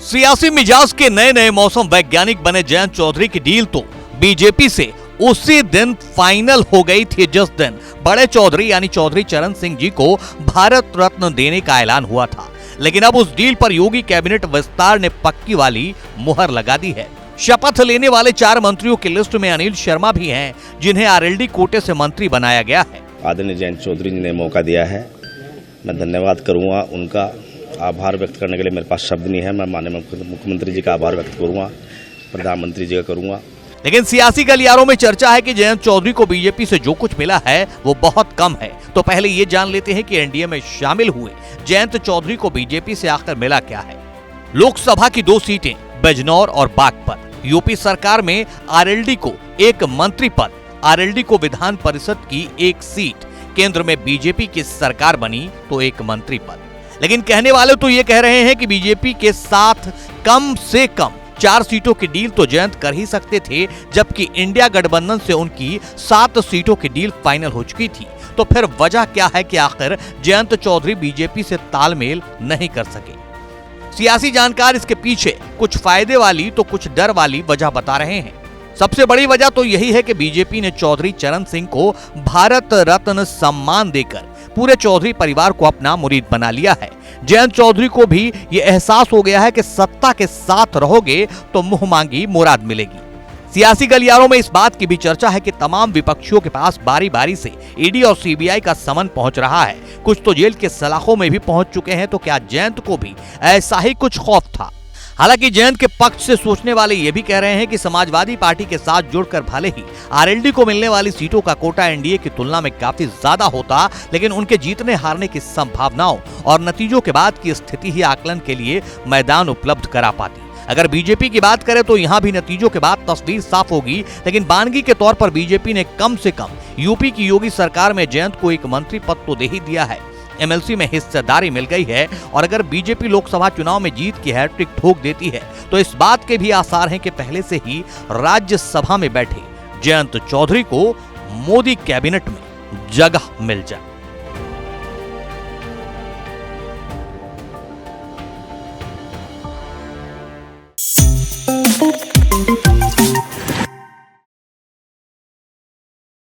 सियासी मिजाज के नए नए मौसम वैज्ञानिक बने जयंत चौधरी की डील तो बीजेपी से उसी दिन फाइनल हो गई थी जिस दिन बड़े चौधरी यानी चौधरी चरण सिंह जी को भारत रत्न देने का ऐलान हुआ था। लेकिन अब उस डील पर योगी कैबिनेट विस्तार ने पक्की वाली मुहर लगा दी है। शपथ लेने वाले 4 मंत्रियों की लिस्ट में अनिल शर्मा भी हैं, जिन्हें आरएलडी कोटे से मंत्री बनाया गया है। आदरणीय जयंत चौधरी जी ने मौका दिया है, मैं धन्यवाद करूंगा। उनका आभार व्यक्त करने के लिए मेरे पास शब्द नहीं है। मैं माननीय मुख्यमंत्री जी का आभार व्यक्त करूंगा, प्रधानमंत्री जी का करूंगा। लेकिन सियासी गलियारों में चर्चा है कि जयंत चौधरी को बीजेपी से जो कुछ मिला है वो बहुत कम है। तो पहले ये जान लेते हैं कि एनडीए में शामिल हुए जयंत चौधरी को बीजेपी से आखिर मिला क्या है। लोकसभा की 2 सीटें बिजनौर और बागपत, यूपी सरकार में आरएलडी को 1 मंत्री पद, आरएलडी को विधान परिषद की 1 सीट, केंद्र में बीजेपी की सरकार बनी तो 1 मंत्री पद। लेकिन कहने वाले तो ये कह रहे हैं कि बीजेपी के साथ कम से कम 4 सीटों की डील तो जयंत कर ही सकते थे, जबकि इंडिया गठबंधन से उनकी 7 सीटों की डील फाइनल हो चुकी थी। तो फिर वजह क्या है कि आखिर जयंत चौधरी बीजेपी से तालमेल नहीं कर सके। सियासी जानकार इसके पीछे कुछ फायदे वाली तो कुछ डर वाली वजह बता रहे हैं। सबसे बड़ी वजह तो यही है कि बीजेपी ने चौधरी चरण सिंह को भारत रत्न सम्मान देकर पूरे चौधरी परिवार को अपना मुरीद बना लिया है। जयंत चौधरी को भी ये एहसास हो गया है कि सत्ता के साथ रहोगे तो मुंह मांगी मुराद मिलेगी। सियासी गलियारों में इस बात की भी चर्चा है कि तमाम विपक्षियों के पास बारी बारी से ईडी और सीबीआई का समन पहुंच रहा है। कुछ तो जेल के सलाखों में भी पहुंच चुके हैं। तो क्या जयंत को भी ऐसा ही कुछ खौफ था? हालांकि जयंत के पक्ष से सोचने वाले ये भी कह रहे हैं कि समाजवादी पार्टी के साथ जुड़कर भले ही आरएलडी को मिलने वाली सीटों का कोटा एनडीए की तुलना में काफी ज्यादा होता, लेकिन उनके जीतने हारने की संभावनाओं और नतीजों के बाद की स्थिति ही आकलन के लिए मैदान उपलब्ध करा पाती। अगर बीजेपी की बात करें तो यहाँ भी नतीजों के बाद तस्वीर साफ होगी। लेकिन बानगी के तौर पर बीजेपी ने कम से कम यूपी की योगी सरकार में जयंत को 1 मंत्री पद तो दे ही दिया है। एमएलसी में हिस्सेदारी मिल गई है और अगर बीजेपी लोकसभा चुनाव में जीत की हैट्रिक ठोक देती है तो इस बात के भी आसार हैं कि पहले से ही राज्यसभा में बैठे जयंत चौधरी को मोदी कैबिनेट में जगह मिल जाए।